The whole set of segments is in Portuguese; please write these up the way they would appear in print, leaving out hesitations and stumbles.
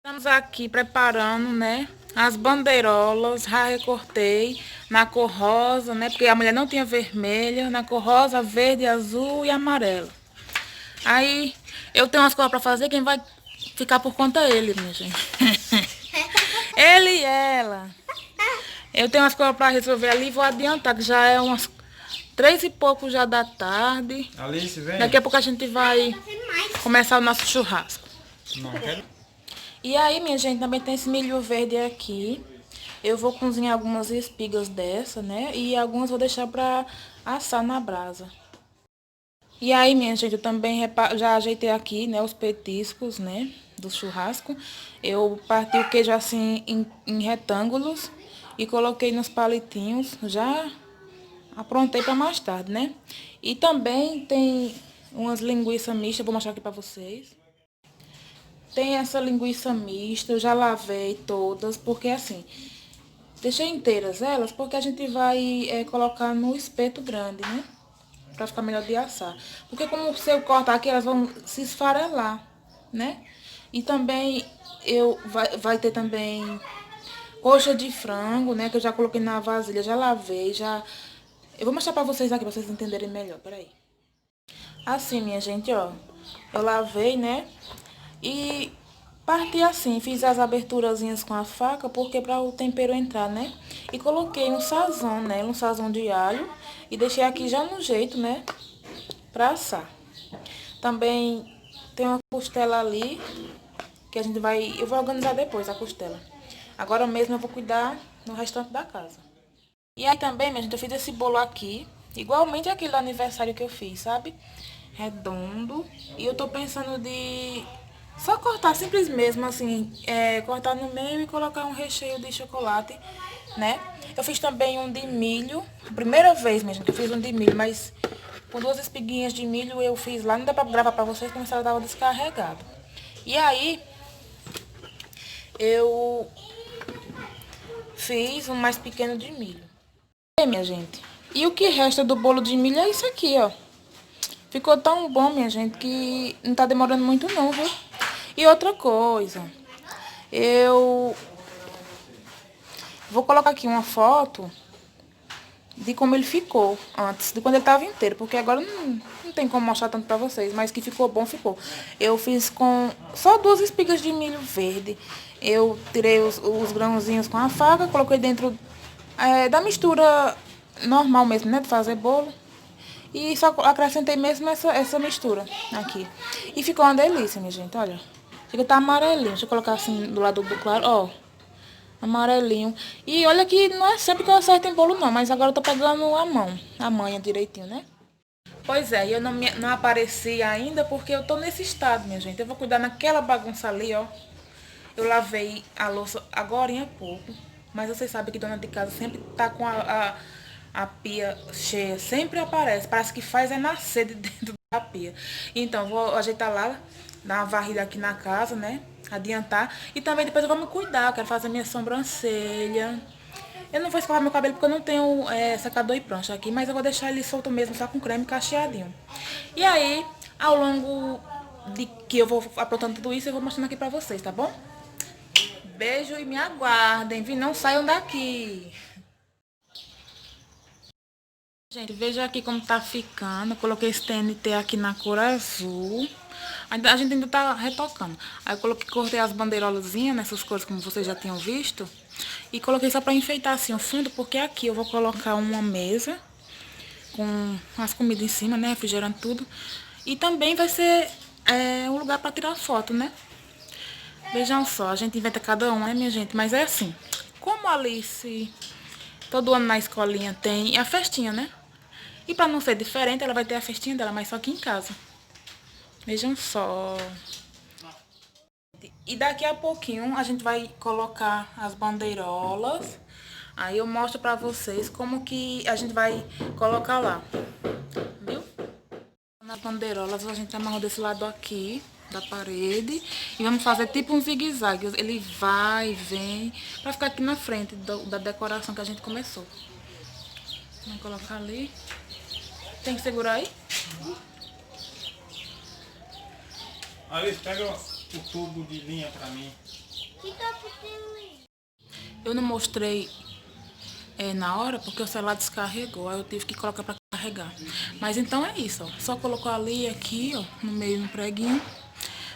Estamos aqui preparando, né, as bandeirolas. Já recortei na cor rosa, né, porque a mulher não tinha vermelha, na cor rosa, verde, azul e amarelo. Aí eu tenho umas coisas para fazer, quem vai ficar por conta é ele, minha gente. Ele e ela. Eu tenho umas coisas para resolver ali, vou adiantar, que já é umas 3 e pouco já da tarde. Alice, vem. Daqui a pouco a gente vai começar o nosso churrasco. Não, quero. E aí, minha gente, também tem esse milho verde aqui. Eu vou cozinhar algumas espigas dessa, né? E algumas vou deixar pra assar na brasa. E aí, minha gente, eu também já ajeitei aqui, né, os petiscos, né, do churrasco. Eu parti o queijo assim em retângulos e coloquei nos palitinhos. Já aprontei para mais tarde, né? E também tem umas linguiças mistas, vou mostrar aqui para vocês. Tem essa linguiça mista, eu já lavei todas, porque assim, deixei inteiras elas, porque a gente vai colocar no espeto grande, né? Pra ficar melhor de assar. Porque como se eu cortar aqui, elas vão se esfarelar, né? E também vai ter também coxa de frango, né? Que eu já coloquei na vasilha, já lavei, já... Eu vou mostrar pra vocês aqui, pra vocês entenderem melhor, peraí. Assim, minha gente, ó. Eu lavei, né? E parti assim, fiz as aberturazinhas com a faca, porque para o tempero entrar, né? E coloquei um sazão, né? Um sazão de alho. E deixei aqui já no jeito, né? Pra assar. Também tem uma costela ali, que a gente vai... Eu vou organizar depois a costela. Agora mesmo eu vou cuidar no restante da casa. E aí também, minha gente, eu fiz esse bolo aqui, igualmente aquele do aniversário que eu fiz, sabe? Redondo. E eu tô pensando de só cortar simples mesmo, assim, cortar no meio e colocar um recheio de chocolate, né? Eu fiz também um de milho, primeira vez, minha gente, que eu fiz um de milho, mas com 2 espiguinhas de milho eu fiz lá, não dá pra gravar pra vocês, porque ela tava descarregado. E aí, eu fiz um mais pequeno de milho. Minha gente, e o que resta do bolo de milho é isso aqui, ó. Ficou tão bom, minha gente, que não tá demorando muito não, viu? E outra coisa, eu vou colocar aqui uma foto de como ele ficou antes, de quando ele tava inteiro, porque agora não tem como mostrar tanto pra vocês, mas que ficou bom, ficou. Eu fiz com só 2 espigas de milho verde. Eu tirei os grãozinhos com a faca, coloquei dentro da mistura normal mesmo, né, de fazer bolo. E só acrescentei mesmo essa mistura aqui. E ficou uma delícia, minha gente, olha. Chega a tá amarelinho, deixa eu colocar assim do lado do claro, ó. Amarelinho. E olha que não é sempre que eu acerto em bolo não, mas agora eu tô pegando a manha direitinho, né? Pois é, e eu não apareci ainda porque eu tô nesse estado, minha gente. Eu vou cuidar naquela bagunça ali, ó. Eu lavei a louça agora há pouco, mas vocês sabem que dona de casa sempre tá com a pia cheia, sempre aparece, parece que faz nascer de dentro da pia. Então, vou ajeitar lá, dar uma varrida aqui na casa, né? Adiantar. E também depois eu vou me cuidar, eu quero fazer minha sobrancelha. Eu não vou escovar meu cabelo porque eu não tenho secador e prancha aqui, mas eu vou deixar ele solto mesmo, só com creme cacheadinho. E aí, ao longo de que eu vou aprontando tudo isso, eu vou mostrando aqui pra vocês, tá bom? Beijo e me aguardem, viu? Não saiam daqui. Gente, veja aqui como tá ficando. Eu coloquei esse TNT aqui na cor azul. A gente ainda tá retocando. Aí eu cortei as bandeirolazinhas nessas cores como vocês já tinham visto. E coloquei só pra enfeitar assim o fundo, porque aqui eu vou colocar uma mesa com as comidas em cima, né? Refrigerando tudo. E também vai ser um lugar pra tirar foto, né? Vejam só, a gente inventa cada um, né, minha gente? Mas é assim, como a Alice todo ano na escolinha tem a festinha, né? E pra não ser diferente, ela vai ter a festinha dela, mas só aqui em casa. Vejam só. E daqui a pouquinho a gente vai colocar as bandeirolas. Aí eu mostro pra vocês como que a gente vai colocar lá. Viu? Nas bandeirolas a gente amarrou desse lado aqui da parede e vamos fazer tipo um zigue-zague. Ele vai e vem pra ficar aqui na frente da decoração que a gente começou. Vamos colocar ali. Tem que segurar aí? Alice, pega o tubo de linha pra mim. Eu não mostrei na hora porque o celular descarregou, aí eu tive que colocar para carregar. Mas então é isso, ó. Só colocou ali, aqui, ó, no meio no preguinho,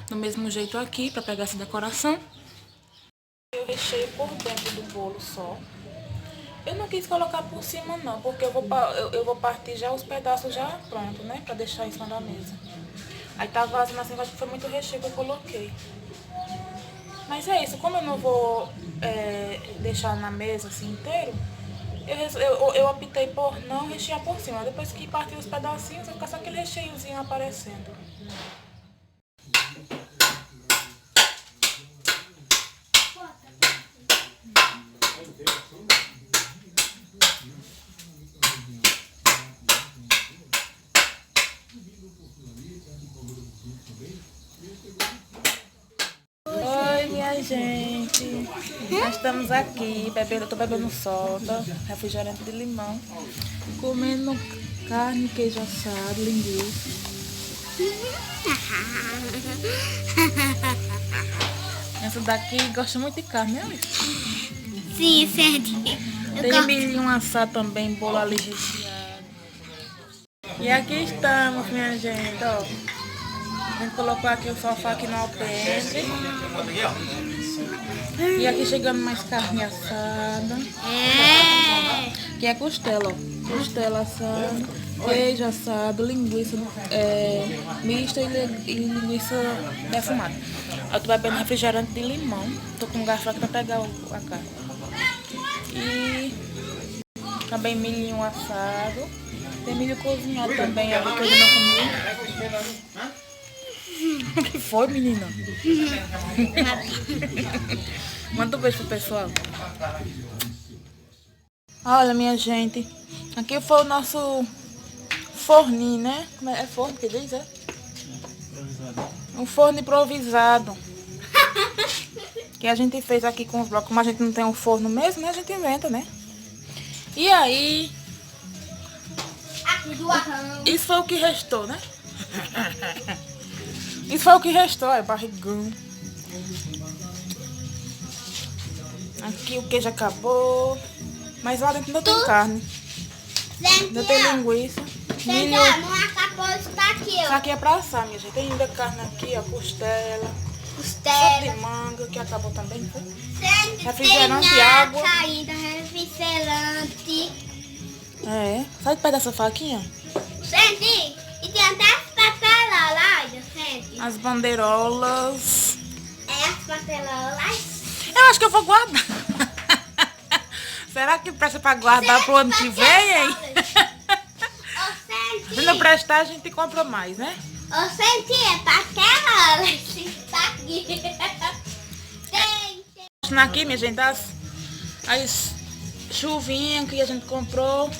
do mesmo jeito aqui, para pegar essa decoração. Eu recheio por dentro do bolo só. Eu não quis colocar por cima não, porque eu vou partir já os pedaços já pronto, né, para deixar em cima da mesa. Aí tá vazando assim, acho que foi muito recheio que eu coloquei. Mas é isso, como eu não vou deixar na mesa assim inteiro, eu optei por não rechear por cima. Depois que partir os pedacinhos, vai ficar só aquele recheiozinho aparecendo. Oi, minha gente. Nós estamos aqui, bebendo, eu tô bebendo soda, refrigerante de limão, comendo carne, queijo assado, linguiça. Essa daqui gosta muito de carne, né, Alice? Sim, certo. Tem milhinho assado também, bolo ali recheado. E aqui estamos, minha gente, ó. A gente colocou aqui o sofá aqui no alpendre. E aqui chegando mais carne assada. Que é costela, ó. Costela assada, queijo assado, linguiça mista e linguiça defumada. Eu tô bebendo refrigerante de limão. Tô com um garfo aqui pra pegar a carne. E também milhinho assado. Tem milho cozinhado também ali que eu ainda não comi. O que foi, menina? Manda um beijo pro pessoal. Olha, minha gente. Aqui foi o nosso forninho, né? Como é forno que diz, é? Um forno improvisado. Que a gente fez aqui com os blocos. Como a gente não tem um forno mesmo, né? A gente inventa, né? E aí... Isso foi o que restou, né? Isso foi o que restou, é barrigão. Aqui o queijo acabou. Mas lá dentro ainda tem carne. Ainda tem linguiça. Milho. Não acabou, está aqui, ó. Isso aqui é pra assar, minha gente. Tem ainda carne aqui, ó. Costela. Sopa Costela. de manga, que acabou também, foi? Refrigerante Refrigerante, água. Saída, refrigerante. É. Sai de perto dessa faquinha. Sente. E tem até as patelas lá, sente. As bandeirolas. É as patelas lá. Eu acho que eu vou guardar. Será que presta pra guardar pro ano que vem, hein? Se não prestar, a gente compra mais, né? Eu senti, é patela. Tá aqui. Tem. Aqui, minha gente, as chuvinhas que a gente comprou.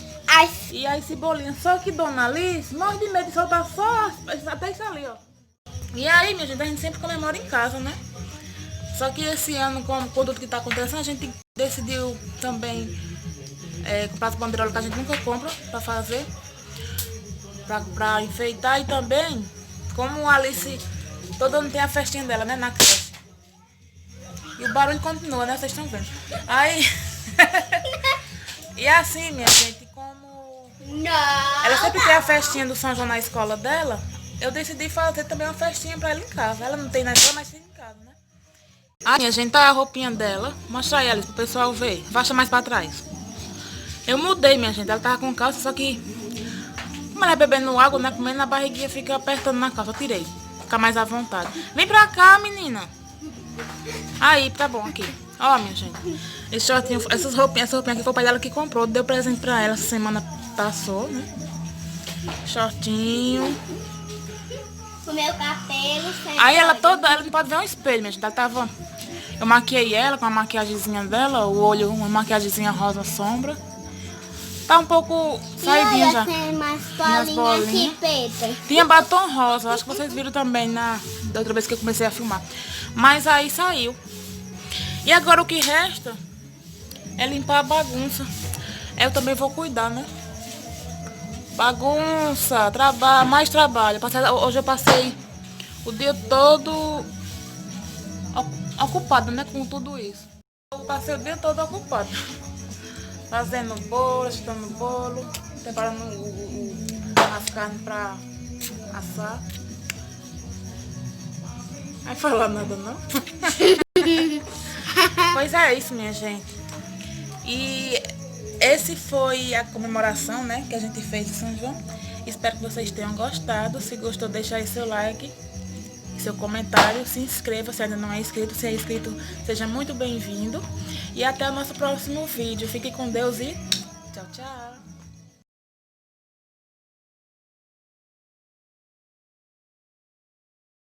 E as cebolinhas. Só que Dona Alice morre de medo de soltar só até isso ali, ó. E aí, minha gente, a gente sempre comemora em casa, né? Só que esse ano, com tudo que tá acontecendo, a gente decidiu também comprar as bandeirolas que a gente nunca compra pra fazer. Pra enfeitar. E também, como a Alice todo ano tem a festinha dela, né? Na creche. E o barulho continua, né? Vocês estão vendo. Aí... E assim, minha gente, como ela sempre tem a festinha do São João na escola dela, eu decidi fazer também uma festinha pra ela em casa. Ela não tem na escola, mas tem em casa, né? Ah, minha gente, tá a roupinha dela. Mostra aí, Alice, pro pessoal ver. Baixa mais pra trás. Eu mudei, minha gente. Ela tava com calça, só que... Como ela é bebendo água, né? Comendo, a barriguinha fica apertando na calça. Eu tirei. Fica mais à vontade. Vem pra cá, menina. Aí, tá bom, aqui. Ó, minha gente. Esse shortinho, essa roupinha aqui foi o pai dela que comprou. Deu presente pra ela. Essa semana passou, né? Shortinho. O meu cabelo. Aí ela toda... Ela não pode ver um espelho, minha gente. Ela tava... Eu maquiei ela com a maquiagemzinha dela. O olho, uma maquiagemzinha rosa sombra. Tá um pouco saidinha já. Tem mais bolinhas aqui, preta. Tinha batom rosa. Acho que vocês viram também da outra vez que eu comecei a filmar. Mas aí saiu. E agora o que resta é limpar a bagunça. Eu também vou cuidar, né? Bagunça, mais trabalho. Hoje eu passei o dia todo ocupada, né, com tudo isso. Eu passei o dia todo ocupado. Fazendo bolo, agitando bolo, preparando as carnes pra assar. Não vai falar nada não? Pois é isso, minha gente. E esse foi a comemoração, né, que a gente fez em São João. Espero que vocês tenham gostado. Se gostou, deixa aí seu like, seu comentário, se inscreva se ainda não é inscrito. Se é inscrito, seja muito bem-vindo. E até o nosso próximo vídeo. Fique com Deus e